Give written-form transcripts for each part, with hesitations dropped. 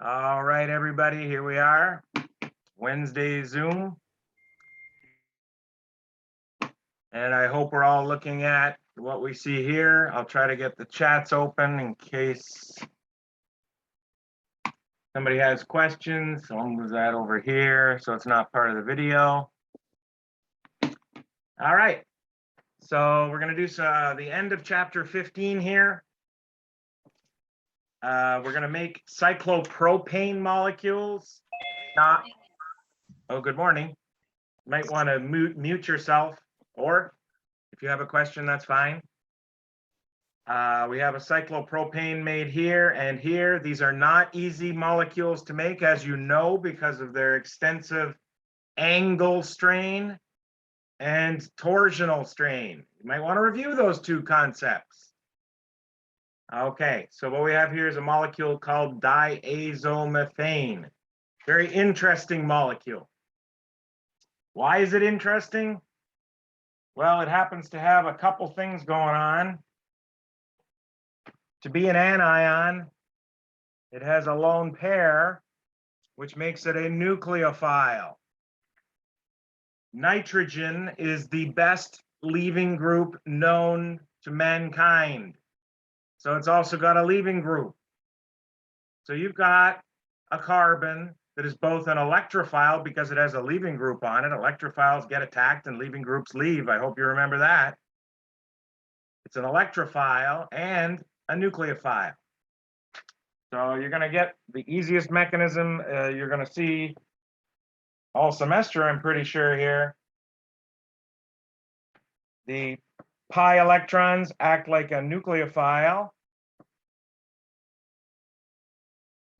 All right, everybody, here we are. Wednesday Zoom. And I hope we're all looking at what we see here. I'll try to get the chats open in case somebody has questions. I'll move that over here so it's not part of the video. All right. So we're going to do the end of chapter 15 here. We're going to make cyclopropane molecules. Oh, good morning. You might want to mute yourself, or if you have a question, that's fine. We have a cyclopropane made here and here. These are not easy molecules to make, as you know, because of their extensive angle strain and torsional strain. You might want to review those two concepts. Okay, so what we have here is a molecule called diazomethane. Very interesting molecule. Why is it interesting? Well, it happens to have a couple things going on. To be an anion, it has a lone pair, which makes it a nucleophile. Nitrogen is the best leaving group known to mankind. So it's also got a leaving group. So you've got a carbon that is both an electrophile because it has a leaving group on it. Electrophiles get attacked and leaving groups leave. I hope you remember that. It's an electrophile and a nucleophile. So you're going to get the easiest mechanism you're going to see all semester, I'm pretty sure here. The pi electrons act like a nucleophile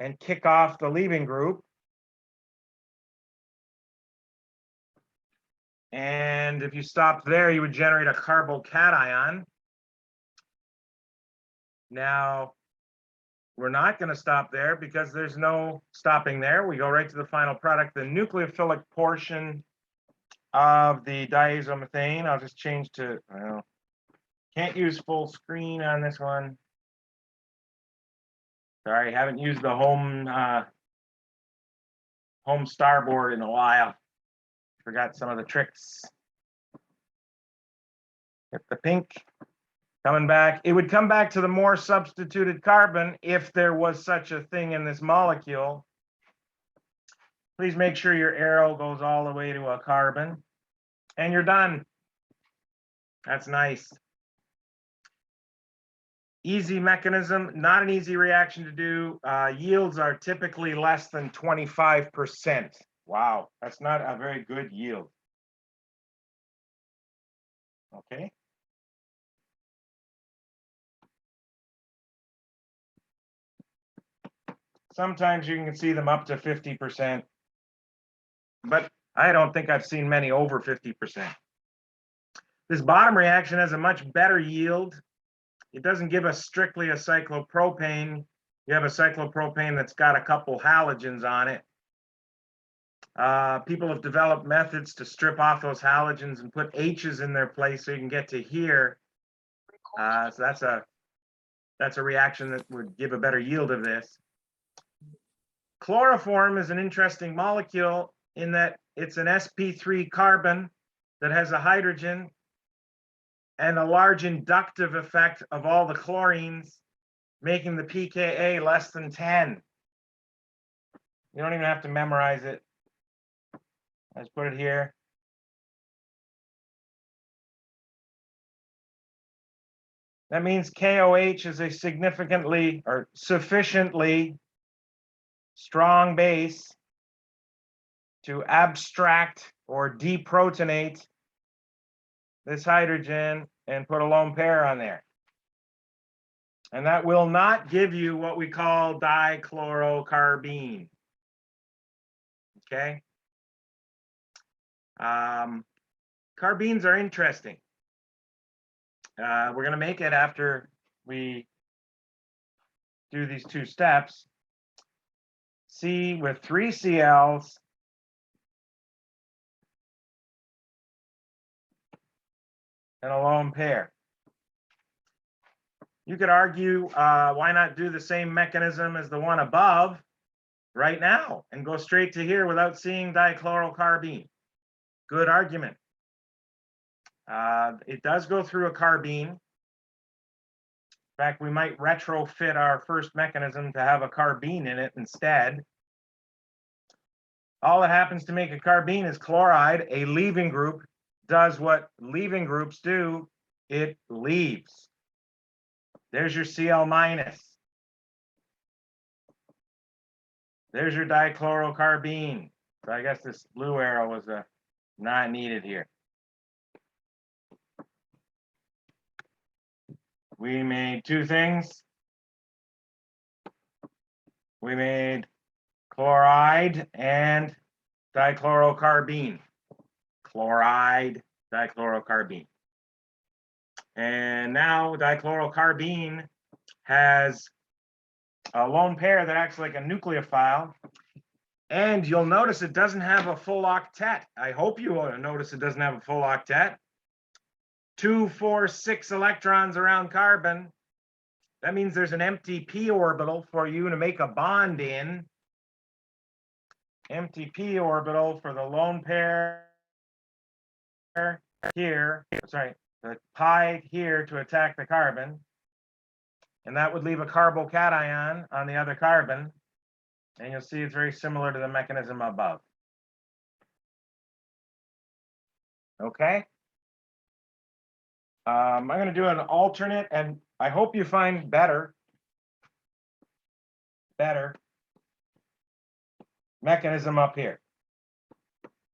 and kick off the leaving group. And if you stopped there, you would generate a carbocation. Now, we're not going to stop there because there's no stopping there. We go right to the final product, the nucleophilic portion of the diazomethane. I'll just change to, can't use full screen on this one. Sorry, haven't used the home starboard in a while. Forgot some of the tricks. Get the pink. Coming back, it would come back to the more substituted carbon if there was such a thing in this molecule. Please make sure your arrow goes all the way to a carbon, and you're done. That's nice. Easy mechanism, not an easy reaction to do. Yields are typically less than 25%. Wow, that's not a very good yield. Okay. Sometimes you can see them up to 50%, but I don't think I've seen many over 50%. This bottom reaction has a much better yield. It doesn't give us strictly a cyclopropane. You have a cyclopropane that's got a couple halogens on it. People have developed methods to strip off those halogens and put H's in their place so you can get to here. So that's a reaction that would give a better yield of this. Chloroform is an interesting molecule in that it's an sp3 carbon that has a hydrogen and a large inductive effect of all the chlorines, making the pKa less than 10. You don't even have to memorize it. Let's put it here. That means KOH is a significantly or sufficiently strong base to abstract or deprotonate this hydrogen and put a lone pair on there. And that will not give you what we call dichlorocarbene. Okay. Carbenes are interesting. We're going to make it after we do these two steps. C with 3 Cls and a lone pair. You could argue, why not do the same mechanism as the one above? right now and go straight to here without seeing dichlorocarbene. Good argument. It does go through a carbene. In fact, we might retrofit our first mechanism to have a carbene in it instead. All that happens to make a carbene is chloride. A leaving group does what leaving groups do. It leaves. There's your Cl minus. There's your dichlorocarbene. So I guess this blue arrow was not needed here. We made two things. We made chloride and dichlorocarbene. Chloride, dichlorocarbene. And now dichlorocarbene has a lone pair that acts like a nucleophile. And you'll notice it doesn't have a full octet. I hope you will notice it doesn't have a full octet. 2, 4, 6 electrons around carbon. That means there's an empty p orbital for you to make a bond in. Empty p orbital for the lone pair here. Sorry, the pi here to attack the carbon. And that would leave a carbocation on the other carbon. And you'll see it's very similar to the mechanism above. Okay. I'm going to do an alternate, and I hope you find better mechanism up here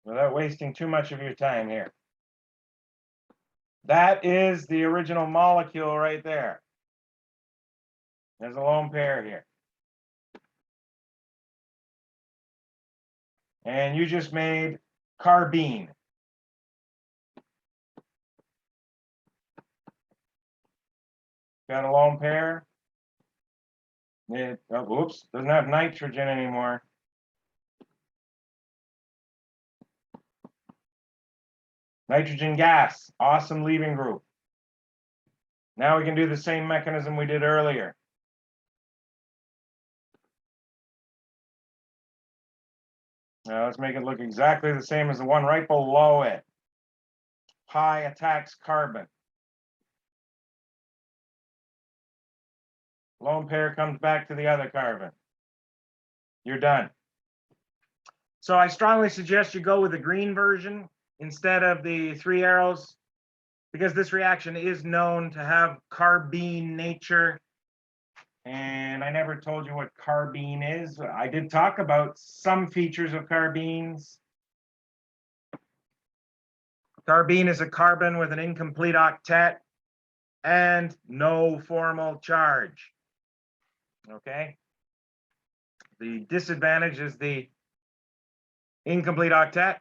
without wasting too much of your time here. That is the original molecule right there. There's a lone pair here. And you just made carbene. Got a lone pair. Oops, doesn't have nitrogen anymore. Nitrogen gas, awesome leaving group. Now we can do the same mechanism we did earlier. Now let's make it look exactly the same as the one right below it. Pi attacks carbon. Lone pair comes back to the other carbon. You're done. So I strongly suggest you go with the green version instead of the 3 arrows, because this reaction is known to have carbene nature. And I never told you what carbene is. I did talk about some features of carbenes. Carbene is a carbon with an incomplete octet and no formal charge. Okay. The disadvantage is the incomplete octet.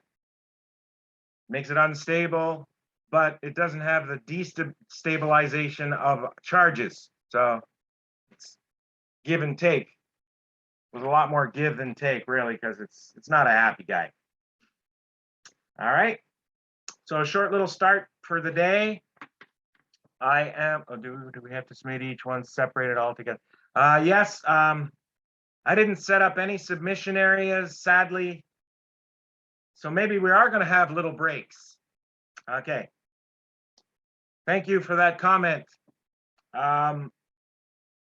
Makes it unstable, but it doesn't have the destabilization of charges. So it's give and take. There's a lot more give than take, really, because it's not a happy guy. All right. So a short little start for the day. I am. Oh, do we have to submit each one separated altogether? Yes. I didn't set up any submission areas, sadly. So maybe we are going to have little breaks. Okay. Thank you for that comment.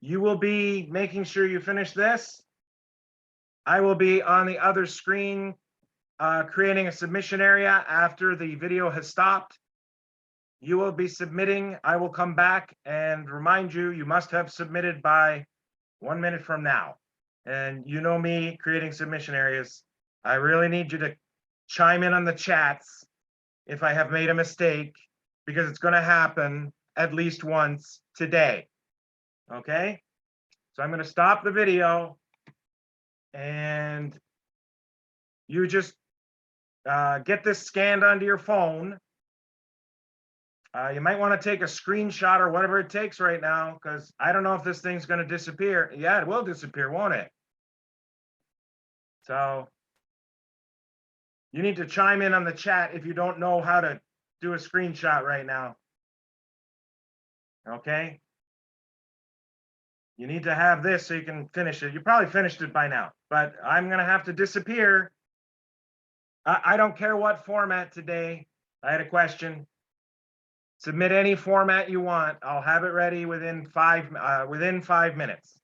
You will be making sure you finish this. I will be on the other screen creating a submission area after the video has stopped. You will be submitting. I will come back and remind you, you must have submitted by 1 minute from now. And you know me, creating submission areas. I really need you to chime in on the chats if I have made a mistake, because it's going to happen at least once today. Okay? So I'm going to stop the video, and you just get this scanned onto your phone. You might want to take a screenshot or whatever it takes right now, because I don't know if this thing's going to disappear. Yeah, it will disappear, won't it? So you need to chime in on the chat if you don't know how to do a screenshot right now. Okay? You need to have this so you can finish it. You probably finished it by now, but I'm going to have to disappear. I don't care what format today. I had a question. Submit any format you want. I'll have it ready within 5 minutes.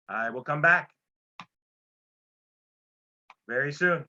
I will come back very soon.